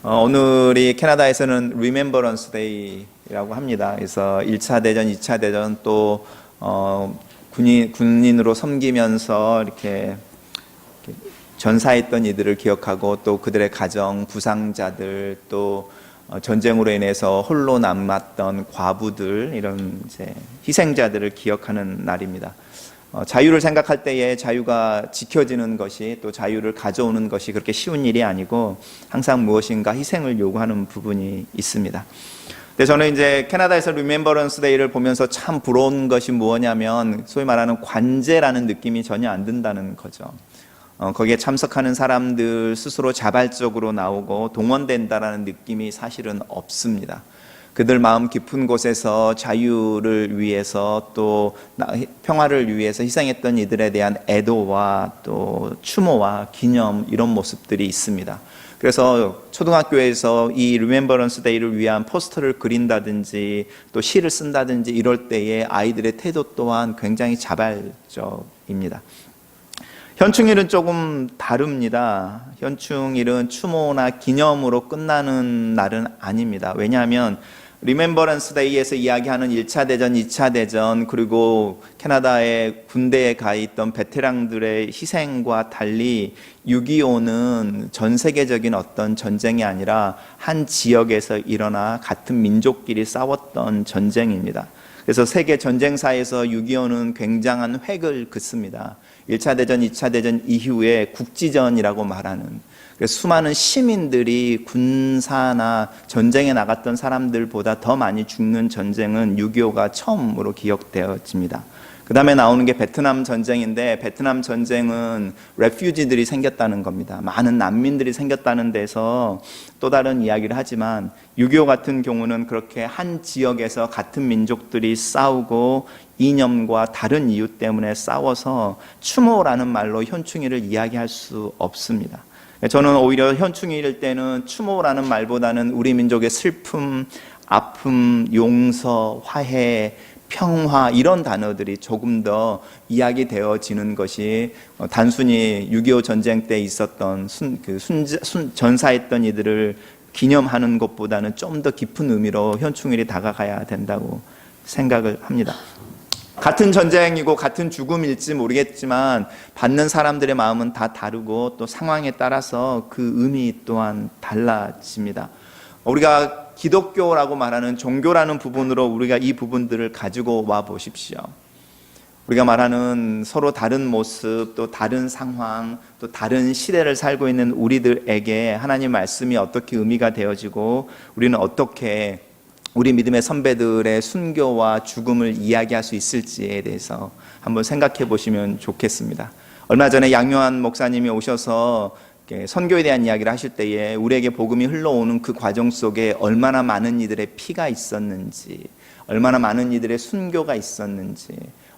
오늘이 캐나다에서는 Remembrance Day라고 합니다. 그래서 1차 대전, 2차 대전 또 군인으로 섬기면서 이렇게 전사했던 이들을 기억하고 또 그들의 가정, 부상자들, 또 전쟁으로 인해서 홀로 남았던 과부들, 이런 이제 희생자들을 기억하는 날입니다. 자유를 생각할 때에 자유가 지켜지는 것이, 또 자유를 가져오는 것이 그렇게 쉬운 일이 아니고 항상 무엇인가 희생을 요구하는 부분이 있습니다. 근데 저는 이제 캐나다에서 리멤버런스 데이를 보면서 참 부러운 것이 무엇냐면 소위 말하는 관제라는 느낌이 전혀 안 든다는 거죠. 거기에 참석하는 사람들 스스로 자발적으로 나오고 동원된다라는 느낌이 사실은 없습니다. 그들 마음 깊은 곳에서 자유를 위해서 또 평화를 위해서 희생했던 이들에 대한 애도와 또 추모와 기념, 이런 모습들이 있습니다. 그래서 초등학교에서 이 리멤버런스 데이를 위한 포스터를 그린다든지 또 시를 쓴다든지 이럴 때에 아이들의 태도 또한 굉장히 자발적입니다. 현충일은 조금 다릅니다. 현충일은 추모나 기념으로 끝나는 날은 아닙니다. 왜냐하면 리멤버런스 데이에서 이야기하는 1차 대전, 2차 대전, 그리고 캐나다의 군대에 가 있던 베테랑들의 희생과 달리 6.25는 전 세계적인 어떤 전쟁이 아니라 한 지역에서 일어나 같은 민족끼리 싸웠던 전쟁입니다. 그래서 세계 전쟁사에서 6.25는 굉장한 획을 긋습니다. 1차 대전, 2차 대전 이후에 국지전이라고 말하는, 그래서 수많은 시민들이 군사나 전쟁에 나갔던 사람들보다 더 많이 죽는 전쟁은 6.25가 처음으로 기억되어집니다. 그 다음에 나오는 게 베트남 전쟁인데, 베트남 전쟁은 레퓨지들이 생겼다는 겁니다. 많은 난민들이 생겼다는 데서 또 다른 이야기를 하지만 6.25 같은 경우는 그렇게 한 지역에서 같은 민족들이 싸우고 이념과 다른 이유 때문에 싸워서 추모라는 말로 현충일을 이야기할 수 없습니다. 저는 오히려 현충일 때는 추모라는 말보다는 우리 민족의 슬픔, 아픔, 용서, 화해, 평화, 이런 단어들이 조금 더 이야기되어지는 것이 단순히 6.25 전쟁 때 있었던 전사했던 이들을 기념하는 것보다는 좀 더 깊은 의미로 현충일이 다가가야 된다고 생각을 합니다. 같은 전쟁이고 같은 죽음일지 모르겠지만 받는 사람들의 마음은 다 다르고 또 상황에 따라서 그 의미 또한 달라집니다. 우리가 기독교라고 말하는 종교라는 부분으로 우리가 이 부분들을 가지고 와 보십시오. 우리가 말하는 서로 다른 모습, 또 다른 상황, 또 다른 시대를 살고 있는 우리들에게 하나님 말씀이 어떻게 의미가 되어지고 우리는 어떻게 우리 믿음의 선배들의 순교와 죽음을 이야기할 수 있을지에 대해서 한번 생각해 보시면 좋겠습니다. 얼마 전에 양요한 목사님이 오셔서 선교에 대한 이야기를 하실 때에 우리에게 복음이 흘러오는 그 과정 속에 얼마나 많은 이들의 피가 있었는지, 얼마나 많은 이들의 순교가 있었는지,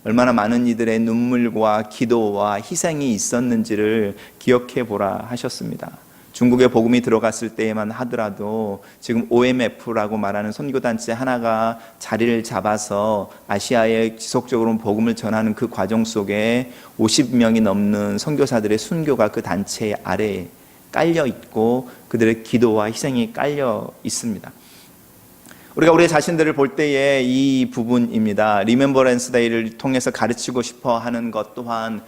얼마나 많은 이들의 눈물과 기도와 희생이 있었는지를 기억해 보라 하셨습니다. 중국에 복음이 들어갔을 때에만 하더라도 지금 OMF라고 말하는 선교단체 하나가 자리를 잡아서 아시아에 지속적으로 복음을 전하는 그 과정 속에 50명이 넘는 선교사들의 순교가 그 단체 아래에 깔려 있고 그들의 기도와 희생이 깔려 있습니다. 우리가 우리 자신들을 볼 때에 이 부분입니다. 리멤버런스 데이를 통해서 가르치고 싶어 하는 것 또한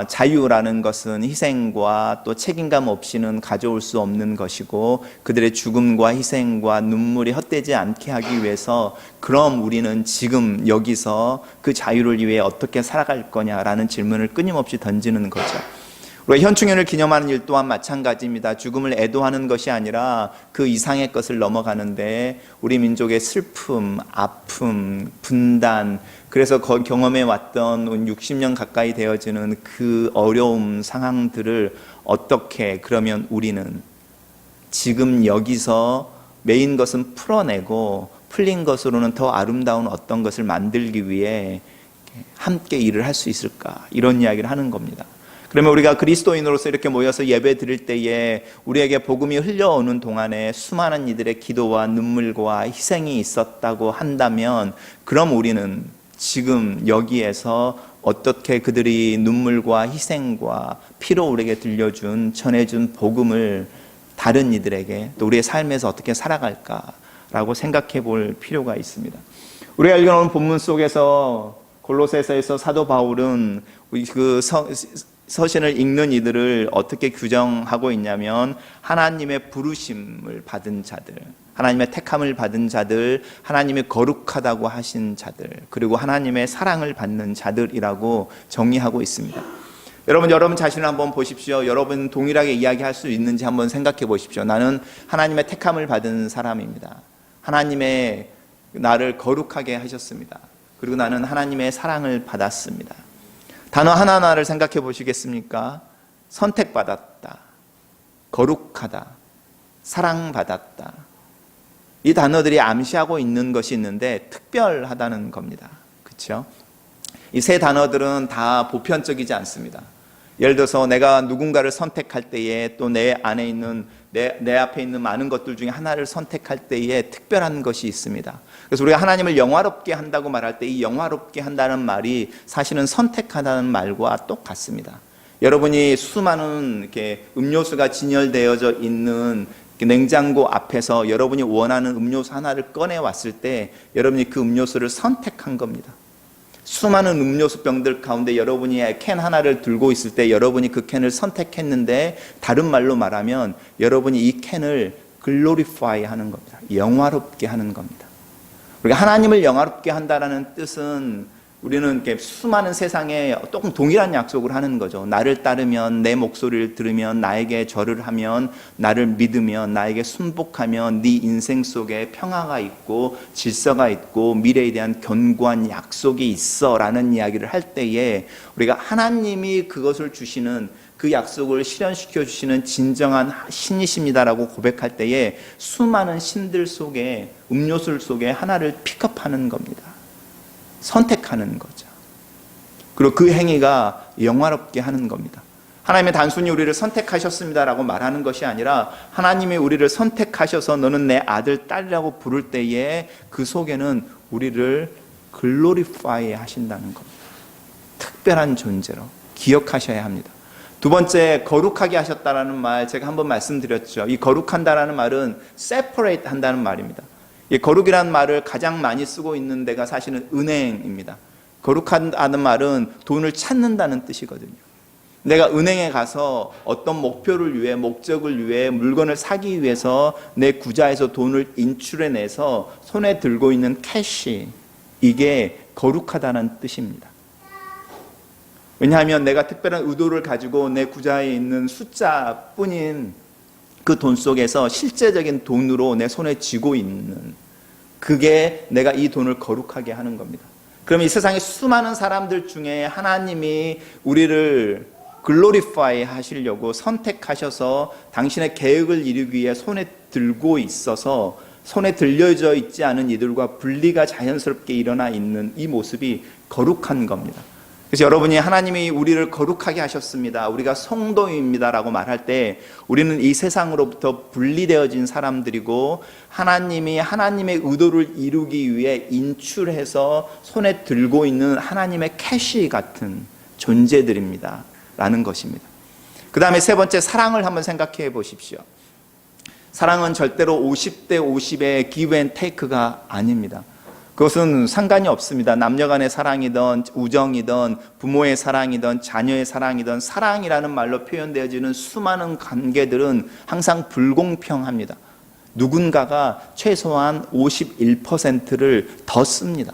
자유라는 것은 희생과 또 책임감 없이는 가져올 수 없는 것이고 그들의 죽음과 희생과 눈물이 헛되지 않게 하기 위해서 그럼 우리는 지금 여기서 그 자유를 위해 어떻게 살아갈 거냐라는 질문을 끊임없이 던지는 거죠. 우리가 현충일을 기념하는 일 또한 마찬가지입니다. 죽음을 애도하는 것이 아니라 그 이상의 것을 넘어가는데 우리 민족의 슬픔, 아픔, 분단, 그래서 경험해 왔던 60년 가까이 되어지는 그 어려움 상황들을 어떻게 그러면 우리는 지금 여기서 메인 것은 풀어내고 풀린 것으로는 더 아름다운 어떤 것을 만들기 위해 함께 일을 할 수 있을까, 이런 이야기를 하는 겁니다. 그러면 우리가 그리스도인으로서 이렇게 모여서 예배 드릴 때에 우리에게 복음이 흘려오는 동안에 수많은 이들의 기도와 눈물과 희생이 있었다고 한다면 그럼 우리는 지금 여기에서 어떻게 그들이 눈물과 희생과 피로 우리에게 들려준, 전해준 복음을 다른 이들에게 또 우리의 삶에서 어떻게 살아갈까라고 생각해 볼 필요가 있습니다. 우리가 읽어놓은 본문 속에서 골로새서에서 사도 바울은 그 서신을 읽는 이들을 어떻게 규정하고 있냐면 하나님의 부르심을 받은 자들, 하나님의 택함을 받은 자들, 하나님의 거룩하다고 하신 자들, 그리고 하나님의 사랑을 받는 자들이라고 정의하고 있습니다. 여러분 자신을 한번 보십시오. 여러분 동일하게 이야기할 수 있는지 한번 생각해 보십시오. 나는 하나님의 택함을 받은 사람입니다. 하나님의 나를 거룩하게 하셨습니다. 그리고 나는 하나님의 사랑을 받았습니다. 단어 하나하나를 생각해 보시겠습니까? 선택받았다, 거룩하다, 사랑받았다. 이 단어들이 암시하고 있는 것이 있는데 특별하다는 겁니다. 그렇죠? 이 세 단어들은 다 보편적이지 않습니다. 예를 들어서 내가 누군가를 선택할 때에 또 내 안에 있는 내 앞에 있는 많은 것들 중에 하나를 선택할 때에 특별한 것이 있습니다. 그래서 우리가 하나님을 영화롭게 한다고 말할 때 이 영화롭게 한다는 말이 사실은 선택하다는 말과 똑같습니다. 여러분이 수많은 이렇게 음료수가 진열되어져 있는 냉장고 앞에서 여러분이 원하는 음료수 하나를 꺼내 왔을 때 여러분이 그 음료수를 선택한 겁니다. 수많은 음료수 병들 가운데 여러분이 캔 하나를 들고 있을 때 여러분이 그 캔을 선택했는데 다른 말로 말하면 여러분이 이 캔을 글로리파이 하는 겁니다. 영화롭게 하는 겁니다. 우리가 하나님을 영화롭게 한다는 뜻은 우리는 이렇게 수많은 세상에 조금 동일한 약속을 하는 거죠. 나를 따르면, 내 목소리를 들으면, 나에게 절을 하면, 나를 믿으면, 나에게 순복하면 네 인생 속에 평화가 있고 질서가 있고 미래에 대한 견고한 약속이 있어 라는 이야기를 할 때에 우리가 하나님이 그것을 주시는 그 약속을 실현시켜 주시는 진정한 신이십니다라고 고백할 때에 수많은 신들 속에 음료술 속에 하나를 픽업하는 겁니다. 선택하는 거죠. 그리고 그 행위가 영화롭게 하는 겁니다. 하나님이 단순히 우리를 선택하셨습니다라고 말하는 것이 아니라 하나님이 우리를 선택하셔서 너는 내 아들, 딸이라고 부를 때에 그 속에는 우리를 글로리파이 하신다는 겁니다. 특별한 존재로 기억하셔야 합니다. 두 번째, 거룩하게 하셨다라는 말 제가 한번 말씀드렸죠. 이 거룩한다라는 말은 separate 한다는 말입니다. 이 거룩이라는 말을 가장 많이 쓰고 있는 데가 사실은 은행입니다. 거룩하다는 말은 돈을 찾는다는 뜻이거든요. 내가 은행에 가서 어떤 목표를 위해, 목적을 위해 물건을 사기 위해서 내 구자에서 돈을 인출해내서 손에 들고 있는 캐시, 이게 거룩하다는 뜻입니다. 왜냐하면 내가 특별한 의도를 가지고 내 구자에 있는 숫자뿐인 그 돈 속에서 실제적인 돈으로 내 손에 쥐고 있는, 그게 내가 이 돈을 거룩하게 하는 겁니다. 그럼 이 세상에 수많은 사람들 중에 하나님이 우리를 글로리파이 하시려고 선택하셔서 당신의 계획을 이루기 위해 손에 들고 있어서 손에 들려져 있지 않은 이들과 분리가 자연스럽게 일어나 있는 이 모습이 거룩한 겁니다. 그래서 여러분이 하나님이 우리를 거룩하게 하셨습니다, 우리가 성도입니다라고 말할 때 우리는 이 세상으로부터 분리되어진 사람들이고 하나님이 하나님의 의도를 이루기 위해 인출해서 손에 들고 있는 하나님의 캐시 같은 존재들입니다 라는 것입니다. 그 다음에 세 번째, 사랑을 한번 생각해 보십시오. 사랑은 절대로 50대 50의 give and take가 아닙니다. 그것은 상관이 없습니다. 남녀 간의 사랑이든 우정이든 부모의 사랑이든 자녀의 사랑이든 사랑이라는 말로 표현되어지는 수많은 관계들은 항상 불공평합니다. 누군가가 최소한 51%를 더 씁니다.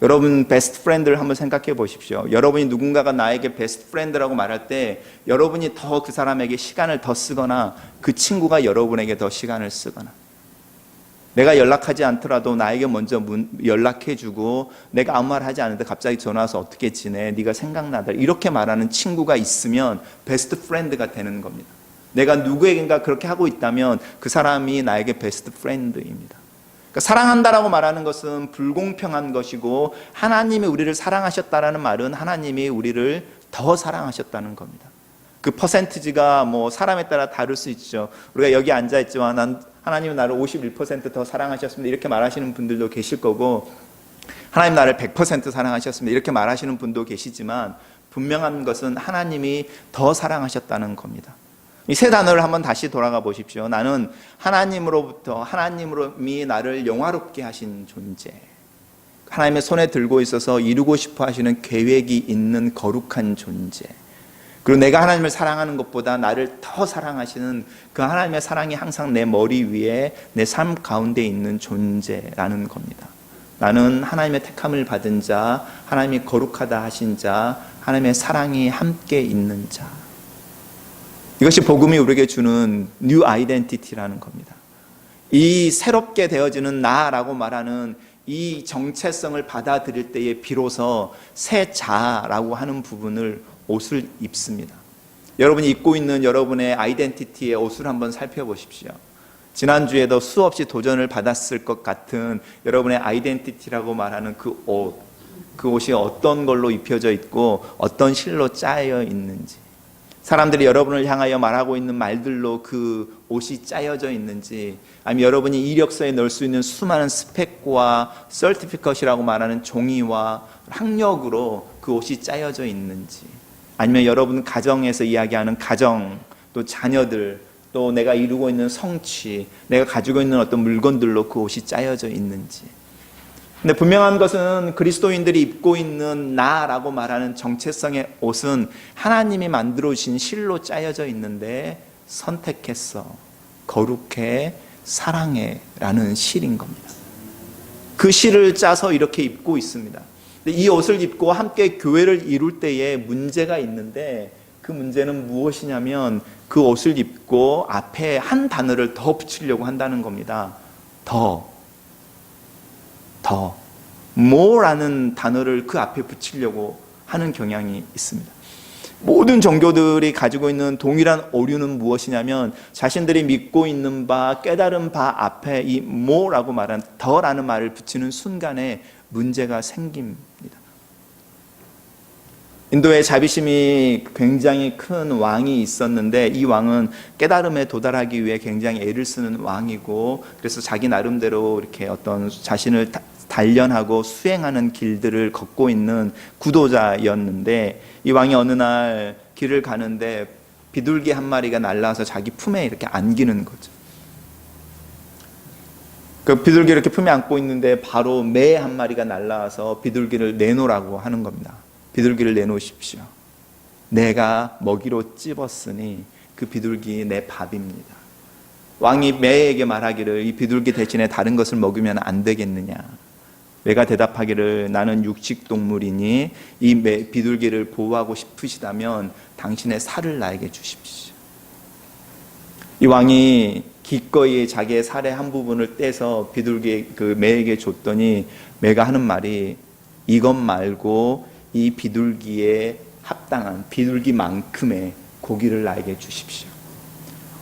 여러분 베스트 프렌드를 한번 생각해 보십시오. 여러분이 누군가가 나에게 베스트 프렌드라고 말할 때 여러분이 더 그 사람에게 시간을 더 쓰거나 그 친구가 여러분에게 더 시간을 쓰거나, 내가 연락하지 않더라도 나에게 먼저 연락해주고 내가 아무 말 하지 않는데 갑자기 전화 와서 어떻게 지내? 네가 생각나다. 이렇게 말하는 친구가 있으면 베스트 프렌드가 되는 겁니다. 내가 누구에겐가 그렇게 하고 있다면 그 사람이 나에게 베스트 프렌드입니다. 그러니까 사랑한다라고 말하는 것은 불공평한 것이고 하나님이 우리를 사랑하셨다라는 말은 하나님이 우리를 더 사랑하셨다는 겁니다. 그 퍼센티지가 뭐 사람에 따라 다를 수 있죠. 우리가 여기 앉아 있지만 하나님은 나를 51% 더 사랑하셨습니다 이렇게 말하시는 분들도 계실 거고, 하나님 나를 100% 사랑하셨습니다 이렇게 말하시는 분도 계시지만 분명한 것은 하나님이 더 사랑하셨다는 겁니다. 이 세 단어를 한번 다시 돌아가 보십시오. 나는 하나님으로부터 하나님이 나를 영화롭게 하신 존재, 하나님의 손에 들고 있어서 이루고 싶어 하시는 계획이 있는 거룩한 존재, 그리고 내가 하나님을 사랑하는 것보다 나를 더 사랑하시는 그 하나님의 사랑이 항상 내 머리 위에 내 삶 가운데 있는 존재라는 겁니다. 나는 하나님의 택함을 받은 자, 하나님이 거룩하다 하신 자, 하나님의 사랑이 함께 있는 자. 이것이 복음이 우리에게 주는 뉴 아이덴티티라는 겁니다. 이 새롭게 되어지는 나라고 말하는 이 정체성을 받아들일 때에 비로소 새 자라고 하는 부분을 옷을 입습니다. 여러분이 입고 있는 여러분의 아이덴티티의 옷을 한번 살펴보십시오. 지난주에도 수없이 도전을 받았을 것 같은 여러분의 아이덴티티라고 말하는 그 옷이 어떤 걸로 입혀져 있고 어떤 실로 짜여 있는지, 사람들이 여러분을 향하여 말하고 있는 말들로 그 옷이 짜여져 있는지, 아니면 여러분이 이력서에 넣을 수 있는 수많은 스펙과 서티피컷이라고 말하는 종이와 학력으로 그 옷이 짜여져 있는지, 아니면 여러분 가정에서 이야기하는 가정, 또 자녀들, 또 내가 이루고 있는 성취, 내가 가지고 있는 어떤 물건들로 그 옷이 짜여져 있는지. 근데 분명한 것은 그리스도인들이 입고 있는 나라고 말하는 정체성의 옷은 하나님이 만들어주신 실로 짜여져 있는데 선택했어, 거룩해, 사랑해 라는 실인 겁니다. 그 실을 짜서 이렇게 입고 있습니다. 이 옷을 입고 함께 교회를 이룰 때에 문제가 있는데, 그 문제는 무엇이냐면 그 옷을 입고 앞에 한 단어를 더 붙이려고 한다는 겁니다. 더 more라는 단어를 그 앞에 붙이려고 하는 경향이 있습니다. 모든 종교들이 가지고 있는 동일한 오류는 무엇이냐면 자신들이 믿고 있는 바, 깨달은 바 앞에 이 more라고 말하는 더라는 말을 붙이는 순간에 문제가 생깁니다. 인도에 자비심이 굉장히 큰 왕이 있었는데, 이 왕은 깨달음에 도달하기 위해 굉장히 애를 쓰는 왕이고, 그래서 자기 나름대로 이렇게 어떤 자신을 단련하고 수행하는 길들을 걷고 있는 구도자였는데, 이 왕이 어느 날 길을 가는데 비둘기 한 마리가 날라와서 자기 품에 이렇게 안기는 거죠. 그 비둘기를 이렇게 품에 안고 있는데 바로 매 한 마리가 날라와서 비둘기를 내놓으라고 하는 겁니다. 비둘기를 내놓으십시오. 내가 먹이로 찝었으니 그 비둘기 내 밥입니다. 왕이 매에게 말하기를 이 비둘기 대신에 다른 것을 먹으면 안 되겠느냐. 매가 대답하기를 나는 육식동물이니 이 비둘기를 보호하고 싶으시다면 당신의 살을 나에게 주십시오. 이 왕이 기꺼이 자기의 살의 한 부분을 떼서 비둘기 그 매에게 줬더니 매가 하는 말이 이것 말고 이 비둘기에 합당한 비둘기만큼의 고기를 나에게 주십시오.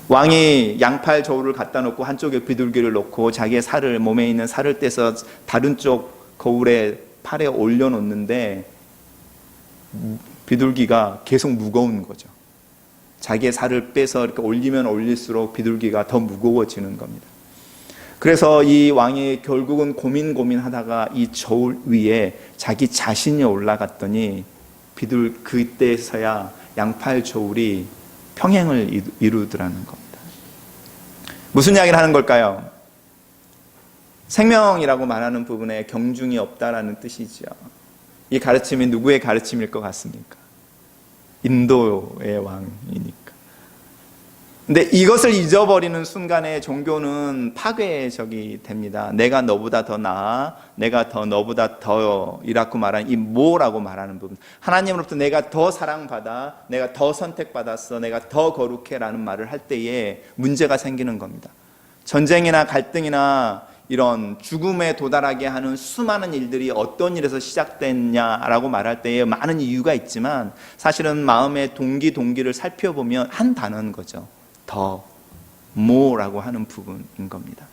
왕이 양팔 저울을 갖다 놓고 한쪽에 비둘기를 놓고 자기의 살을, 몸에 있는 살을 떼서 다른 쪽 거울에 팔에 올려놓는데 비둘기가 계속 무거운 거죠. 자기의 살을 빼서 이렇게 올리면 올릴수록 비둘기가 더 무거워지는 겁니다. 그래서 이 왕이 결국은 고민하다가 이 저울 위에 자기 자신이 올라갔더니 그때서야 양팔 저울이 평행을 이루더라는 겁니다. 무슨 이야기를 하는 걸까요? 생명이라고 말하는 부분에 경중이 없다라는 뜻이죠. 이 가르침이 누구의 가르침일 것 같습니까? 인도의 왕이니까. 근데 이것을 잊어버리는 순간에 종교는 파괴적이 됩니다. 내가 너보다 더 나아, 내가 더 너보다 더 이라고 말하는 이 뭐라고 말하는 부분, 하나님으로부터 내가 더 사랑받아, 내가 더 선택받았어, 내가 더 거룩해라는 말을 할 때에 문제가 생기는 겁니다. 전쟁이나 갈등이나 이런 죽음에 도달하게 하는 수많은 일들이 어떤 일에서 시작됐냐라고 말할 때에 많은 이유가 있지만 사실은 마음의 동기를 살펴보면 한 단어인 거죠. 더, more라고 하는 부분인 겁니다.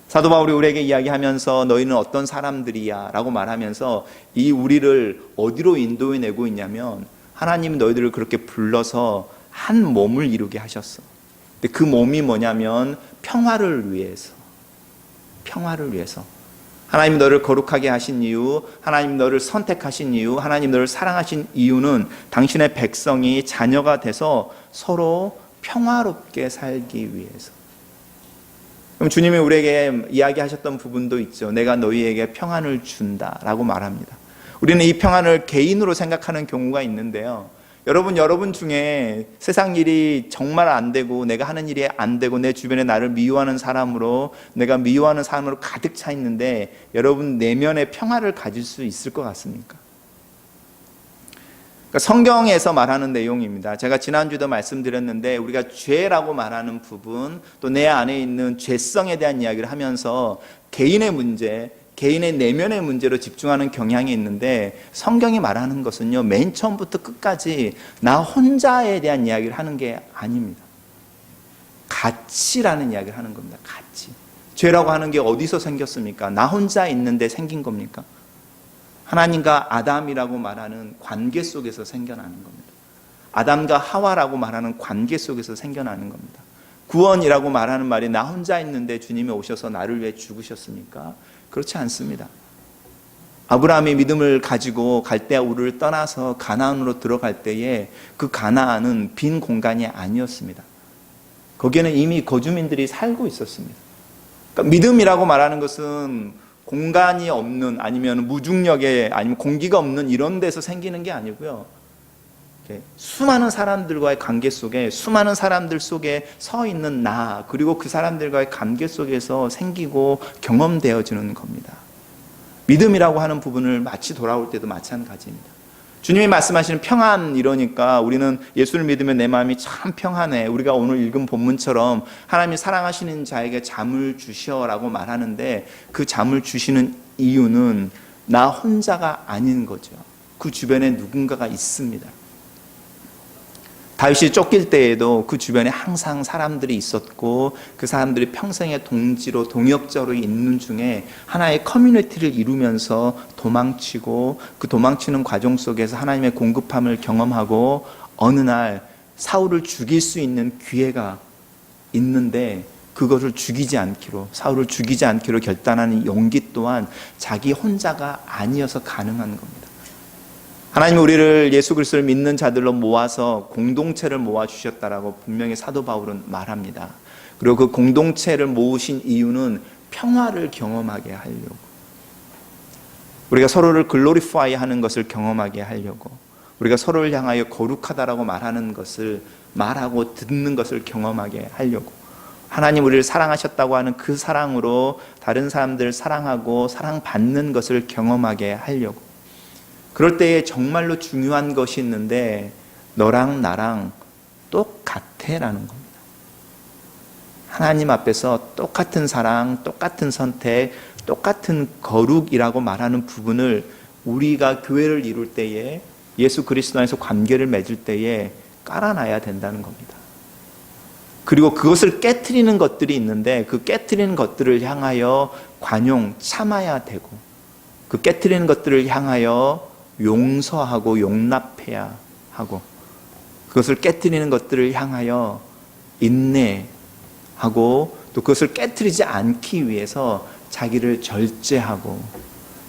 사도 바울이 우리에게 이야기하면서 너희는 어떤 사람들이야 라고 말하면서 이 우리를 어디로 인도해내고 있냐면 하나님 너희들을 그렇게 불러서 한 몸을 이루게 하셨어. 근데 그 몸이 뭐냐면 평화를 위해서. 하나님 너를 거룩하게 하신 이유, 하나님 너를 선택하신 이유, 하나님 너를 사랑하신 이유는 당신의 백성이 자녀가 돼서 서로 평화롭게 살기 위해서. 그럼 주님이 우리에게 이야기하셨던 부분도 있죠. 내가 너희에게 평안을 준다라고 말합니다. 우리는 이 평안을 개인으로 생각하는 경우가 있는데요. 여러분 중에 세상 일이 정말 안 되고 내가 하는 일이 안 되고 내 주변에 나를 미워하는 사람으로, 내가 미워하는 사람으로 가득 차 있는데 여러분 내면의 평화를 가질 수 있을 것 같습니까? 성경에서 말하는 내용입니다. 제가 지난주도 말씀드렸는데 우리가 죄라고 말하는 부분, 또 내 안에 있는 죄성에 대한 이야기를 하면서 개인의 문제, 개인의 내면의 문제로 집중하는 경향이 있는데, 성경이 말하는 것은요, 맨 처음부터 끝까지 나 혼자에 대한 이야기를 하는 게 아닙니다. 같이라는 이야기를 하는 겁니다. 같이. 죄라고 하는 게 어디서 생겼습니까? 나 혼자 있는데 생긴 겁니까? 하나님과 아담이라고 말하는 관계 속에서 생겨나는 겁니다. 아담과 하와라고 말하는 관계 속에서 생겨나는 겁니다. 구원이라고 말하는 말이 나 혼자 있는데 주님이 오셔서 나를 위해 죽으셨습니까? 그렇지 않습니다. 아브라함이 믿음을 가지고 갈대아 우르를 떠나서 가나안으로 들어갈 때에 그 가나안은 빈 공간이 아니었습니다. 거기에는 이미 거주민들이 살고 있었습니다. 그러니까 믿음이라고 말하는 것은 공간이 없는, 아니면 무중력에, 아니면 공기가 없는 이런 데서 생기는 게 아니고요. 수많은 사람들과의 관계 속에, 수많은 사람들 속에 서 있는 나, 그리고 그 사람들과의 관계 속에서 생기고 경험되어지는 겁니다. 믿음이라고 하는 부분을 마치 돌아올 때도 마찬가지입니다. 주님이 말씀하시는 평안, 이러니까 우리는 예수를 믿으면 내 마음이 참 평안해. 우리가 오늘 읽은 본문처럼 하나님이 사랑하시는 자에게 잠을 주시어라고 말하는데, 그 잠을 주시는 이유는 나 혼자가 아닌 거죠. 그 주변에 누군가가 있습니다. 다윗이 쫓길 때에도 그 주변에 항상 사람들이 있었고, 그 사람들이 평생의 동지로, 동역자로 있는 중에 하나의 커뮤니티를 이루면서 도망치고, 그 도망치는 과정 속에서 하나님의 공급함을 경험하고, 어느 날 사울을 죽일 수 있는 기회가 있는데 그것을 죽이지 않기로, 사울을 죽이지 않기로 결단하는 용기 또한 자기 혼자가 아니어서 가능한 겁니다. 하나님이 우리를 예수 그리스도를 믿는 자들로 모아서 공동체를 모아주셨다라고 분명히 사도 바울은 말합니다. 그리고 그 공동체를 모으신 이유는 평화를 경험하게 하려고, 우리가 서로를 글로리파이 하는 것을 경험하게 하려고, 우리가 서로를 향하여 거룩하다라고 말하는 것을, 말하고 듣는 것을 경험하게 하려고, 하나님 우리를 사랑하셨다고 하는 그 사랑으로 다른 사람들을 사랑하고 사랑받는 것을 경험하게 하려고. 그럴 때에 정말로 중요한 것이 있는데, 너랑 나랑 똑같아라는 겁니다. 하나님 앞에서 똑같은 사랑, 똑같은 선택, 똑같은 거룩이라고 말하는 부분을 우리가 교회를 이룰 때에, 예수 그리스도 안에서 관계를 맺을 때에 깔아놔야 된다는 겁니다. 그리고 그것을 깨트리는 것들이 있는데, 그 깨트리는 것들을 향하여 관용, 참아야 되고, 그 깨트리는 것들을 향하여 용서하고 용납해야 하고, 그것을 깨트리는 것들을 향하여 인내하고, 또 그것을 깨트리지 않기 위해서 자기를 절제하고,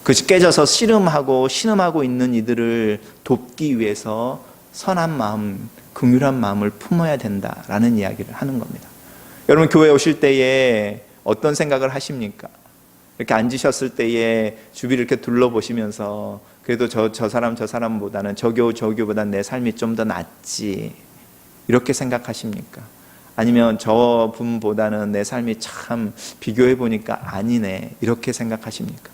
그것이 깨져서 씨름하고 신음하고 있는 이들을 돕기 위해서 선한 마음, 긍휼한 마음을 품어야 된다라는 이야기를 하는 겁니다. 여러분, 교회 오실 때에 어떤 생각을 하십니까? 이렇게 앉으셨을 때에 주위를 이렇게 둘러보시면서 그래도 저 사람보다는 저 교보다는 내 삶이 좀 더 낫지, 이렇게 생각하십니까? 아니면 저 분보다는 내 삶이 참 비교해보니까 아니네, 이렇게 생각하십니까?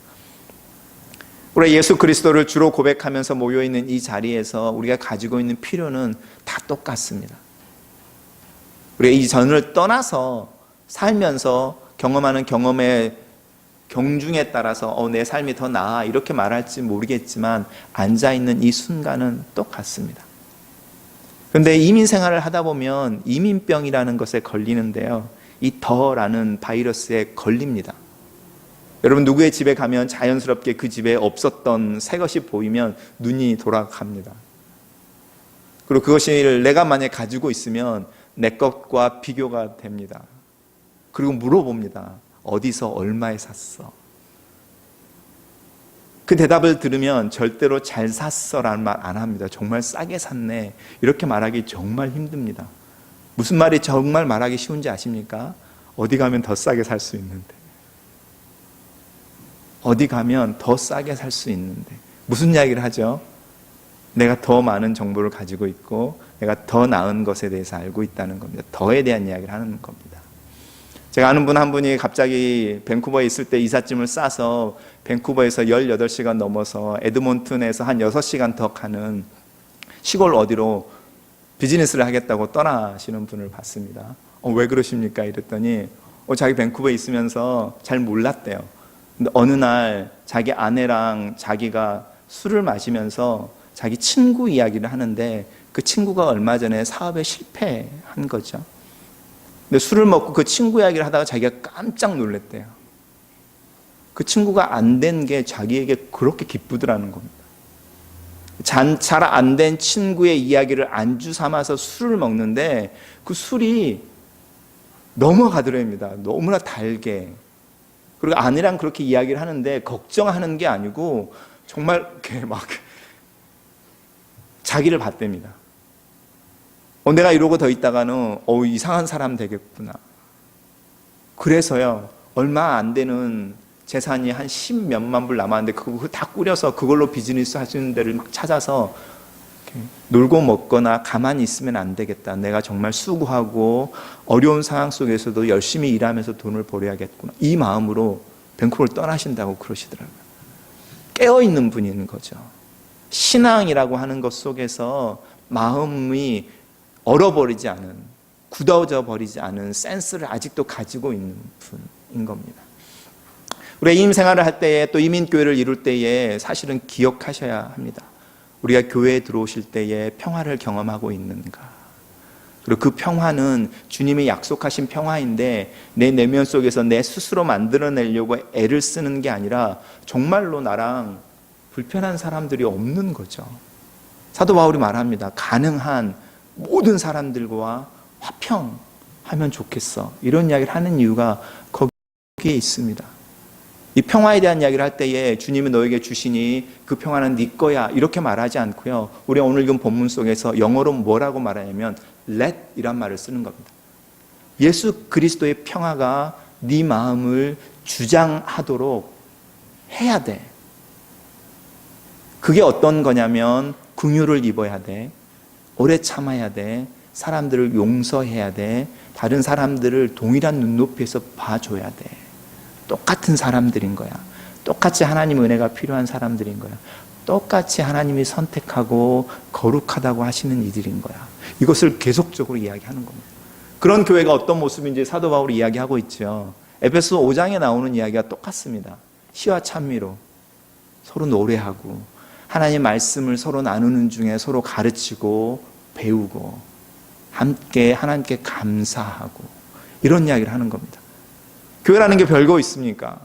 우리 예수 그리스도를 주로 고백하면서 모여있는 이 자리에서 우리가 가지고 있는 필요는 다 똑같습니다. 우리가 이 전을 떠나서 살면서 경험하는 경험의 경중에 따라서 내 삶이 더 나아, 이렇게 말할지 모르겠지만 앉아있는 이 순간은 똑같습니다. 그런데 이민 생활을 하다 보면 이민병이라는 것에 걸리는데요, 이 더라는 바이러스에 걸립니다. 여러분, 누구의 집에 가면 자연스럽게 그 집에 없었던 새 것이 보이면 눈이 돌아갑니다. 그리고 그것을 내가 만약에 가지고 있으면 내 것과 비교가 됩니다. 그리고 물어봅니다. 어디서 얼마에 샀어? 그 대답을 들으면 절대로 잘 샀어 라는 말 안 합니다. 정말 싸게 샀네, 이렇게 말하기 정말 힘듭니다. 무슨 말이 정말 말하기 쉬운지 아십니까? 어디 가면 더 싸게 살 수 있는데. 어디 가면 더 싸게 살 수 있는데. 무슨 이야기를 하죠? 내가 더 많은 정보를 가지고 있고 내가 더 나은 것에 대해서 알고 있다는 겁니다. 더에 대한 이야기를 하는 겁니다. 제가 아는 분 한 분이 갑자기 밴쿠버에 있을 때 이삿짐을 싸서 밴쿠버에서 18시간 넘어서 에드몬튼에서 한 6시간 더 가는 시골 어디로 비즈니스를 하겠다고 떠나시는 분을 봤습니다. 왜 그러십니까? 이랬더니 자기 밴쿠버에 있으면서 잘 몰랐대요. 근데 어느 날 자기 아내랑 자기가 술을 마시면서 자기 친구 이야기를 하는데 그 친구가 얼마 전에 사업에 실패한 거죠. 근데 술을 먹고 그 친구 이야기를 하다가 자기가 깜짝 놀랐대요. 그 친구가 안 된 게 자기에게 그렇게 기쁘더라는 겁니다. 잘 안 된 친구의 이야기를 안주 삼아서 술을 먹는데 그 술이 넘어가더랍니다. 너무나 달게. 그리고 아내랑 그렇게 이야기를 하는데 걱정하는 게 아니고 정말 이렇게 막 자기를 봤답니다. 내가 이러고 더 있다가는 이상한 사람 되겠구나. 그래서요, 얼마 안 되는 재산이 한 10몇만 불 남았는데 그거 다 꾸려서 그걸로 비즈니스 하시는 데를 막 찾아서 놀고 먹거나 가만히 있으면 안 되겠다. 내가 정말 수고하고 어려운 상황 속에서도 열심히 일하면서 돈을 벌어야겠구나. 이 마음으로 밴쿠버를 떠나신다고 그러시더라고요. 깨어있는 분인 거죠. 신앙이라고 하는 것 속에서 마음이 얼어버리지 않은, 굳어져 버리지 않은 센스를 아직도 가지고 있는 분인 겁니다. 우리가 이민 생활을 할 때에 또 이민교회를 이룰 때에 사실은 기억하셔야 합니다. 우리가 교회에 들어오실 때에 평화를 경험하고 있는가. 그리고 그 평화는 주님이 약속하신 평화인데 내 내면 속에서 내 스스로 만들어내려고 애를 쓰는 게 아니라 정말로 나랑 불편한 사람들이 없는 거죠. 사도 바울이 말합니다. 가능한 모든 사람들과 화평하면 좋겠어. 이런 이야기를 하는 이유가 거기에 있습니다. 이 평화에 대한 이야기를 할 때에 주님이 너에게 주시니 그 평화는 네 거야 이렇게 말하지 않고요. 우리가 오늘 읽은 본문 속에서 영어로 뭐라고 말하냐면 let 이란 말을 쓰는 겁니다. 예수 그리스도의 평화가 네 마음을 주장하도록 해야 돼. 그게 어떤 거냐면 긍휼을 입어야 돼. 오래 참아야 돼. 사람들을 용서해야 돼. 다른 사람들을 동일한 눈높이에서 봐줘야 돼. 똑같은 사람들인 거야. 똑같이 하나님 은혜가 필요한 사람들인 거야. 똑같이 하나님이 선택하고 거룩하다고 하시는 이들인 거야. 이것을 계속적으로 이야기하는 겁니다. 그런 교회가 어떤 모습인지 사도 바울이 이야기하고 있죠. 에베소 5장에 나오는 이야기가 똑같습니다. 시와 찬미로 서로 노래하고 하나님 말씀을 서로 나누는 중에 서로 가르치고 배우고 함께 하나님께 감사하고 이런 이야기를 하는 겁니다. 교회라는 게 별거 있습니까?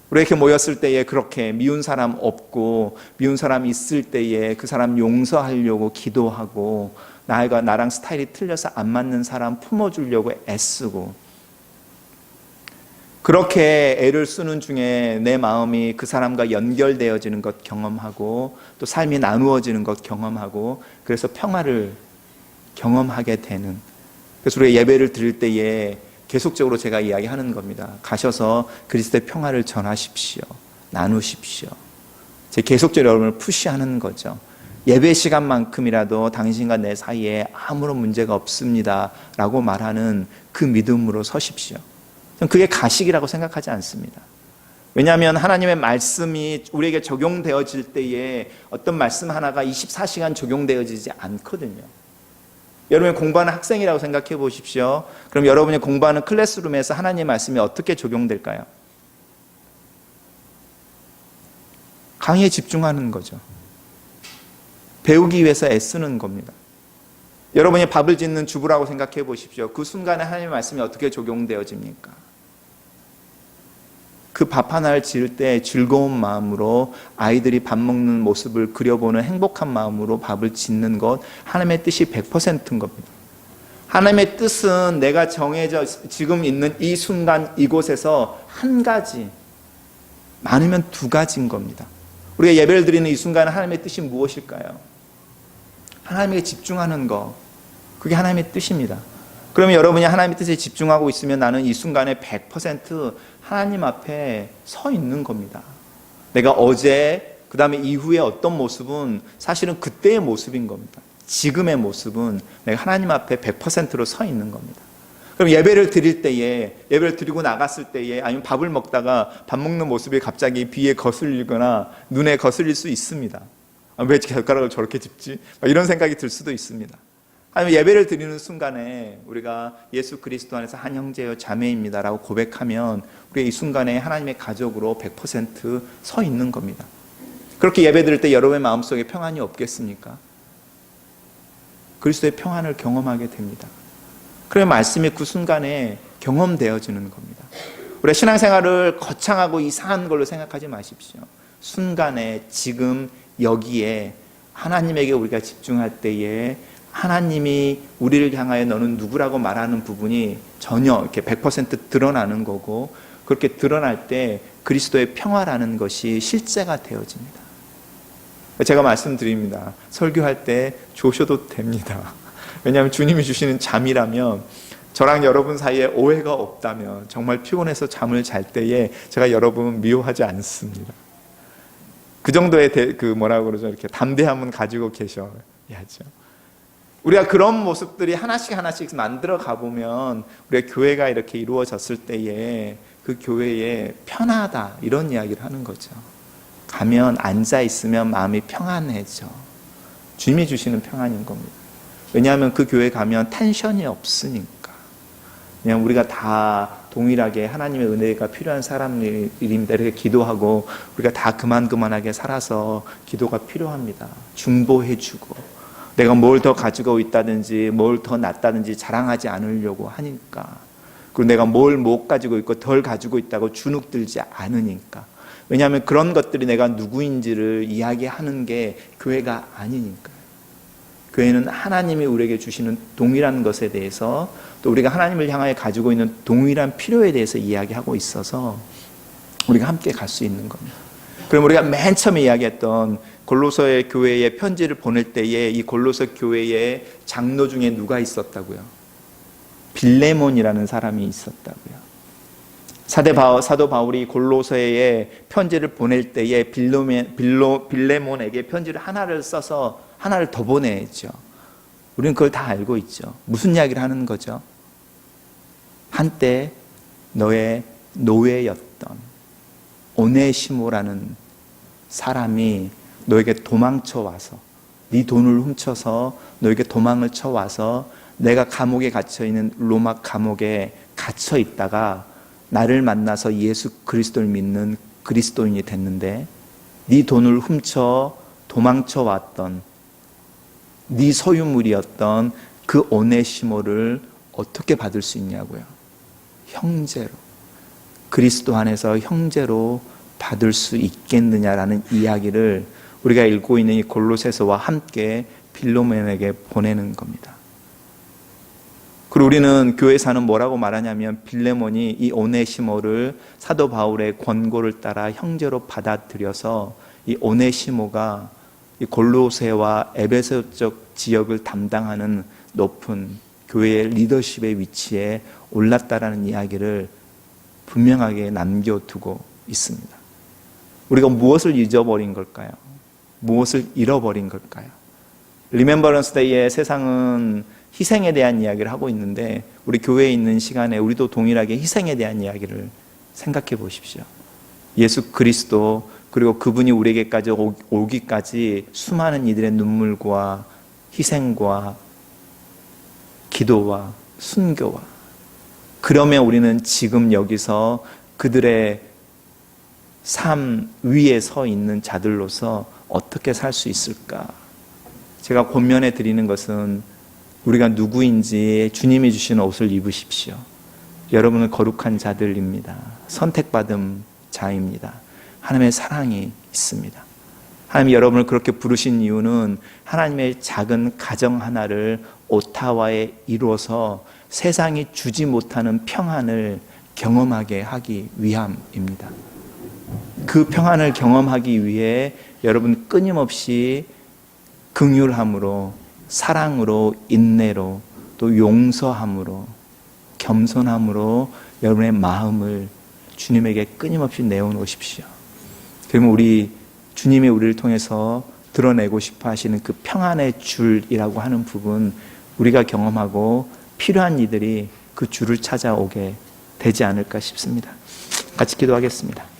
우리 이렇게 모였을 때에 그렇게 미운 사람 없고 미운 사람 있을 때에 그 사람 용서하려고 기도하고 나랑 스타일이 틀려서 안 맞는 사람 품어주려고 애쓰고 그렇게 애를 쓰는 중에 내 마음이 그 사람과 연결되어지는 것 경험하고 또 삶이 나누어지는 것 경험하고 그래서 평화를 경험하게 되는 그래서 우리가 예배를 드릴 때에 계속적으로 제가 이야기하는 겁니다. 가셔서 그리스도의 평화를 전하십시오. 나누십시오. 제 계속적으로 여러분을 푸시하는 거죠. 예배 시간만큼이라도 당신과 내 사이에 아무런 문제가 없습니다 라고 말하는 그 믿음으로 서십시오. 저는 그게 가식이라고 생각하지 않습니다. 왜냐하면 하나님의 말씀이 우리에게 적용되어질 때에 어떤 말씀 하나가 24시간 적용되어지지 않거든요. 여러분이 공부하는 학생이라고 생각해 보십시오. 그럼 여러분이 공부하는 클래스룸에서 하나님의 말씀이 어떻게 적용될까요? 강의에 집중하는 거죠. 배우기 위해서 애쓰는 겁니다. 여러분이 밥을 짓는 주부라고 생각해 보십시오. 그 순간에 하나님의 말씀이 어떻게 적용되어집니까? 그 밥 하나를 지을 때 즐거운 마음으로 아이들이 밥 먹는 모습을 그려보는 행복한 마음으로 밥을 짓는 것 하나님의 뜻이 100%인 겁니다. 하나님의 뜻은 내가 정해져 지금 있는 이 순간 이곳에서 한 가지 많으면 두 가지인 겁니다. 우리가 예배를 드리는 이 순간 하나님의 뜻이 무엇일까요? 하나님에게 집중하는 것 그게 하나님의 뜻입니다. 그러면 여러분이 하나님의 뜻에 집중하고 있으면 나는 이 순간에 100% 하나님 앞에 서 있는 겁니다. 내가 어제, 그 다음에 이후에 어떤 모습은 사실은 그때의 모습인 겁니다. 지금의 모습은 내가 하나님 앞에 100%로 서 있는 겁니다. 그럼 예배를 드릴 때에, 예배를 드리고 나갔을 때에, 아니면 밥을 먹다가 밥 먹는 모습이 갑자기 비에 거슬리거나 눈에 거슬릴 수 있습니다. 왜 젓가락을 저렇게 짚지? 이런 생각이 들 수도 있습니다. 아니면 예배를 드리는 순간에 우리가 예수 그리스도 안에서 한 형제요 자매입니다라고 고백하면 우리가 이 순간에 하나님의 가족으로 100% 서 있는 겁니다. 그렇게 예배 드릴 때 여러분의 마음속에 평안이 없겠습니까? 그리스도의 평안을 경험하게 됩니다. 그러면 말씀이 그 순간에 경험되어지는 겁니다. 우리가 신앙생활을 거창하고 이상한 걸로 생각하지 마십시오. 순간에 지금 여기에 하나님에게 우리가 집중할 때에 하나님이 우리를 향하여 너는 누구라고 말하는 부분이 전혀 이렇게 100% 드러나는 거고, 그렇게 드러날 때 그리스도의 평화라는 것이 실제가 되어집니다. 제가 말씀드립니다. 설교할 때 조셔도 됩니다. 왜냐하면 주님이 주시는 잠이라면, 저랑 여러분 사이에 오해가 없다면, 정말 피곤해서 잠을 잘 때에 제가 여러분 미워하지 않습니다. 그 정도의 뭐라고 그러죠? 이렇게 담대함은 가지고 계셔야죠. 우리가 그런 모습들이 하나씩 하나씩 만들어 가보면 우리가 교회가 이렇게 이루어졌을 때에 그 교회에 편하다 이런 이야기를 하는 거죠. 가면 앉아있으면 마음이 평안해져. 주님이 주시는 평안인 겁니다. 왜냐하면 그 교회 가면 텐션이 없으니까. 그냥 우리가 다 동일하게 하나님의 은혜가 필요한 사람들입니다. 이렇게 기도하고 우리가 다 그만하게 살아서 기도가 필요합니다. 중보해주고 내가 뭘 더 가지고 있다든지 뭘 더 낫다든지 자랑하지 않으려고 하니까, 그리고 내가 뭘 못 가지고 있고 덜 가지고 있다고 주눅들지 않으니까. 왜냐하면 그런 것들이 내가 누구인지를 이야기하는 게 교회가 아니니까요. 교회는 하나님이 우리에게 주시는 동일한 것에 대해서, 또 우리가 하나님을 향하여 가지고 있는 동일한 필요에 대해서 이야기하고 있어서 우리가 함께 갈 수 있는 겁니다. 그럼 우리가 맨 처음에 이야기했던 골로새 교회에 편지를 보낼 때에 이 골로새 교회의 장로 중에 누가 있었다고요? 빌레몬이라는 사람이 있었다고요. 사도 바울이 골로새에 편지를 보낼 때에 빌레몬에게 편지를 하나를 써서 하나를 더 보내죠. 우리는 그걸 다 알고 있죠. 무슨 이야기를 하는 거죠? 한때 너의 노예였던 오네시모라는 사람이 너에게 도망쳐 와서, 네 돈을 훔쳐서 너에게 도망을 쳐 와서 내가 감옥에 갇혀 있는 로마 감옥에 갇혀 있다가 나를 만나서 예수 그리스도를 믿는 그리스도인이 됐는데, 네 돈을 훔쳐 도망쳐 왔던 네 소유물이었던 그 오네시모를 어떻게 받을 수 있냐고요? 형제로, 그리스도 안에서 형제로 받을 수 있겠느냐라는 이야기를 우리가 읽고 있는 이 골로새서와 함께 빌레몬에게 보내는 겁니다. 그리고 우리는 교회에서는 뭐라고 말하냐면, 빌레몬이 이 오네시모를 사도 바울의 권고를 따라 형제로 받아들여서 이 오네시모가 이 골로새와 에베소 쪽 지역을 담당하는 높은 교회의 리더십의 위치에 올랐다라는 이야기를 분명하게 남겨두고 있습니다. 우리가 무엇을 잊어버린 걸까요? 무엇을 잃어버린 걸까요? 리멤버런스 데이에 세상은 희생에 대한 이야기를 하고 있는데, 우리 교회에 있는 시간에 우리도 동일하게 희생에 대한 이야기를 생각해 보십시오. 예수 그리스도, 그리고 그분이 우리에게까지 오기까지 수많은 이들의 눈물과 희생과 기도와 순교와, 그러면 우리는 지금 여기서 그들의 삶 위에 서 있는 자들로서 어떻게 살 수 있을까? 제가 권면해 드리는 것은 우리가 누구인지 주님이 주신 옷을 입으십시오. 여러분은 거룩한 자들입니다. 선택받은 자입니다. 하나님의 사랑이 있습니다. 하나님이 여러분을 그렇게 부르신 이유는 하나님의 작은 가정 하나를 오타와에 이루어서 세상이 주지 못하는 평안을 경험하게 하기 위함입니다. 그 평안을 경험하기 위해 여러분 끊임없이 긍휼함으로 사랑으로, 인내로, 또 용서함으로, 겸손함으로 여러분의 마음을 주님에게 끊임없이 내어놓으십시오. 그러면 우리 주님이 우리를 통해서 드러내고 싶어 하시는 그 평안의 줄이라고 하는 부분, 우리가 경험하고 필요한 이들이 그 줄을 찾아오게 되지 않을까 싶습니다. 같이 기도하겠습니다.